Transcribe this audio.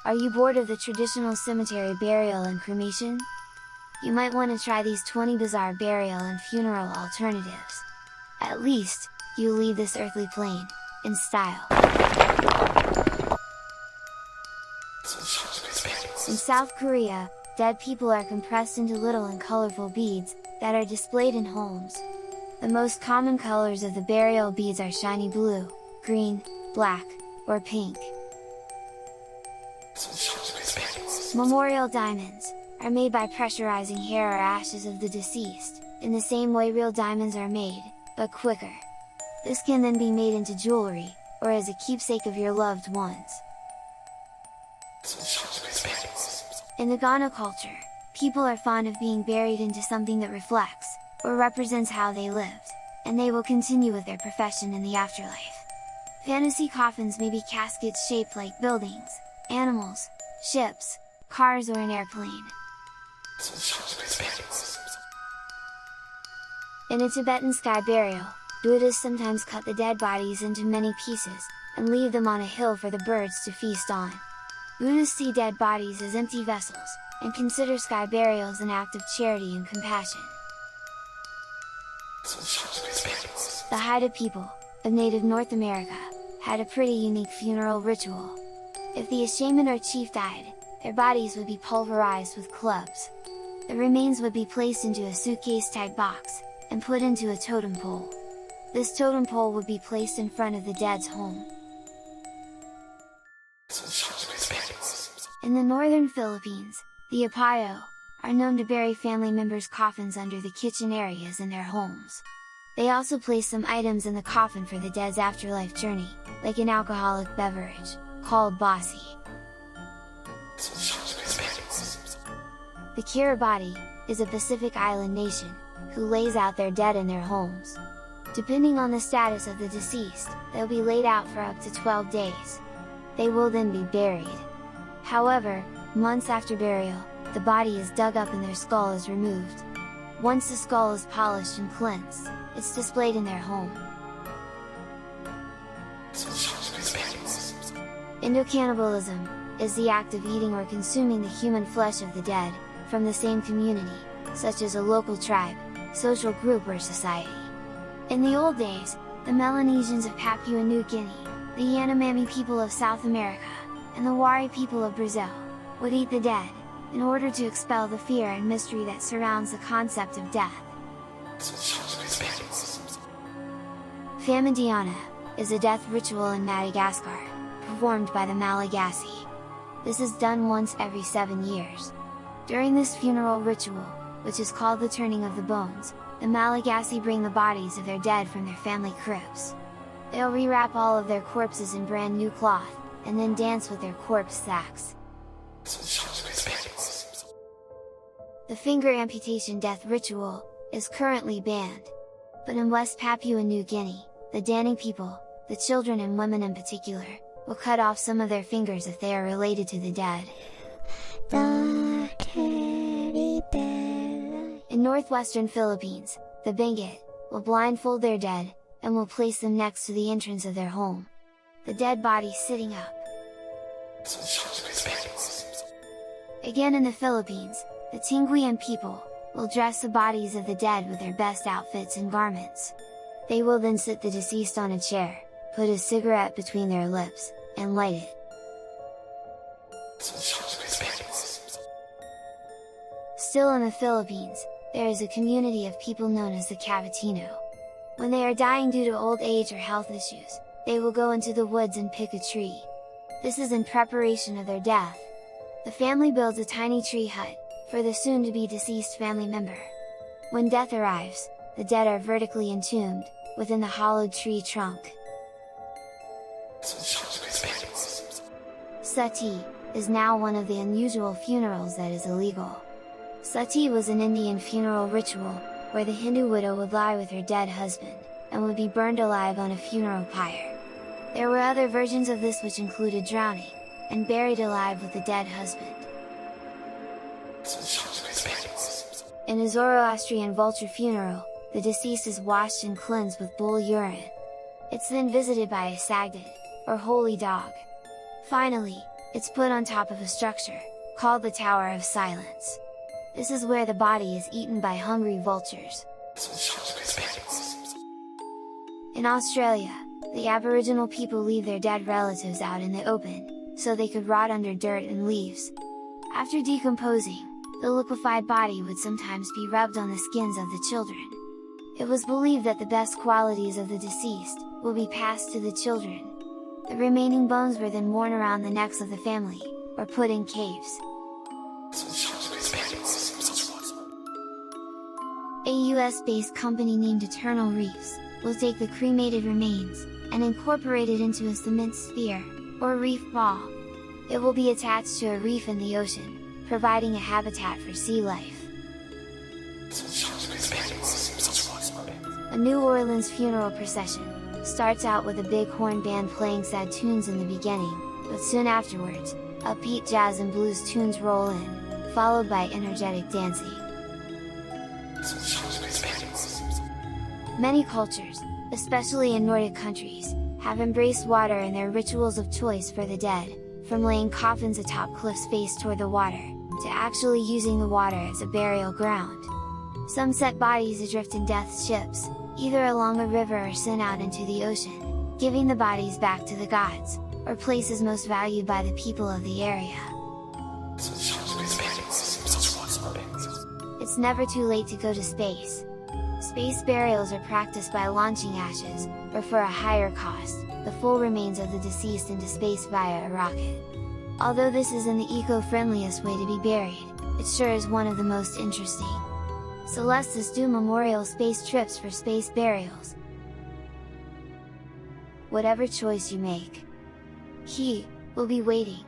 Are you bored of the traditional cemetery burial and cremation? You might want to try these 20 bizarre burial and funeral alternatives. At least, you leave this earthly plane, in style. In South Korea, dead people are compressed into little and colorful beads, that are displayed in homes. The most common colors of the burial beads are shiny blue, green, black, or pink. Memorial diamonds are made by pressurizing hair or ashes of the deceased, in the same way real diamonds are made, but quicker. This can then be made into jewelry, or as a keepsake of your loved ones. In the Ghana culture, people are fond of being buried into something that reflects, or represents how they lived, and they will continue with their profession in the afterlife. Fantasy coffins may be caskets shaped like buildings, animals, ships, cars, or an airplane. In a Tibetan sky burial, Buddhists sometimes cut the dead bodies into many pieces, and leave them on a hill for the birds to feast on. Buddhists see dead bodies as empty vessels, and consider sky burials an act of charity and compassion. The Haida people, of native North America, had a pretty unique funeral ritual. If the shaman or chief died, their bodies would be pulverized with clubs. The remains would be placed into a suitcase-type box, and put into a totem pole. This totem pole would be placed in front of the dead's home. In the northern Philippines, the Apayo are known to bury family members' coffins under the kitchen areas in their homes. They also place some items in the coffin for the dead's afterlife journey, like an alcoholic beverage, called basi. The Kiribati is a Pacific island nation, who lays out their dead in their homes. Depending on the status of the deceased, they'll be laid out for up to 12 days. They will then be buried. However, months after burial, the body is dug up and their skull is removed. Once the skull is polished and cleansed, it's displayed in their home. Endocannibalism is the act of eating or consuming the human flesh of the dead, from the same community, such as a local tribe, social group or society. In the old days, the Melanesians of Papua New Guinea, the Yanomami people of South America, and the Wari people of Brazil, would eat the dead, in order to expel the fear and mystery that surrounds the concept of death. FAMADIHANA is a death ritual in Madagascar, performed by the Malagasy. This is done once every 7 years. During this funeral ritual, which is called the turning of the bones, the Malagasy bring the bodies of their dead from their family crypts. They'll rewrap all of their corpses in brand new cloth, and then dance with their corpse sacks. The finger amputation death ritual is currently banned. But in West Papua New Guinea, the Dani people, the children and women in particular, will cut off some of their fingers if they are related to the dead. In northwestern Philippines, the Benguet will blindfold their dead, and will place them next to the entrance of their home. The dead body sitting up. Again in the Philippines, the Tinguian people will dress the bodies of the dead with their best outfits and garments. They will then sit the deceased on a chair, put a cigarette between their lips, and light it. Still in the Philippines, there is a community of people known as the Cavitino. When they are dying due to old age or health issues, they will go into the woods and pick a tree. This is in preparation of their death. The family builds a tiny tree hut, for the soon-to-be deceased family member. When death arrives, the dead are vertically entombed, within the hollowed tree trunk. Sati is now one of the unusual funerals that is illegal. Sati was an Indian funeral ritual, where the Hindu widow would lie with her dead husband, and would be burned alive on a funeral pyre. There were other versions of this which included drowning, and buried alive with the dead husband. In a Zoroastrian vulture funeral, the deceased is washed and cleansed with bull urine. It's then visited by a sagdad, or holy dog. Finally, it's put on top of a structure, called the Tower of Silence. This is where the body is eaten by hungry vultures. In Australia, the Aboriginal people leave their dead relatives out in the open, so they could rot under dirt and leaves. After decomposing, the liquefied body would sometimes be rubbed on the skins of the children. It was believed that the best qualities of the deceased will be passed to the children. The remaining bones were then worn around the necks of the family, or put in caves. A US-based company named Eternal Reefs will take the cremated remains, and incorporate it into a cement sphere, or reef ball. It will be attached to a reef in the ocean, providing a habitat for sea life. A New Orleans funeral procession starts out with a big horn band playing sad tunes in the beginning, but soon afterwards, upbeat jazz and blues tunes roll in, followed by energetic dancing. Many cultures, especially in Nordic countries, have embraced water in their rituals of choice for the dead, from laying coffins atop cliffs faced toward the water, to actually using the water as a burial ground. Some set bodies adrift in death ships, either along a river or sent out into the ocean, giving the bodies back to the gods, or places most valued by the people of the area. It's never too late to go to space. Space burials are practiced by launching ashes, or for a higher cost, the full remains of the deceased into space via a rocket. Although this isn't the eco-friendliest way to be buried, it sure is one of the most interesting. Celestis do memorial space trips for space burials. Whatever choice you make, he will be waiting.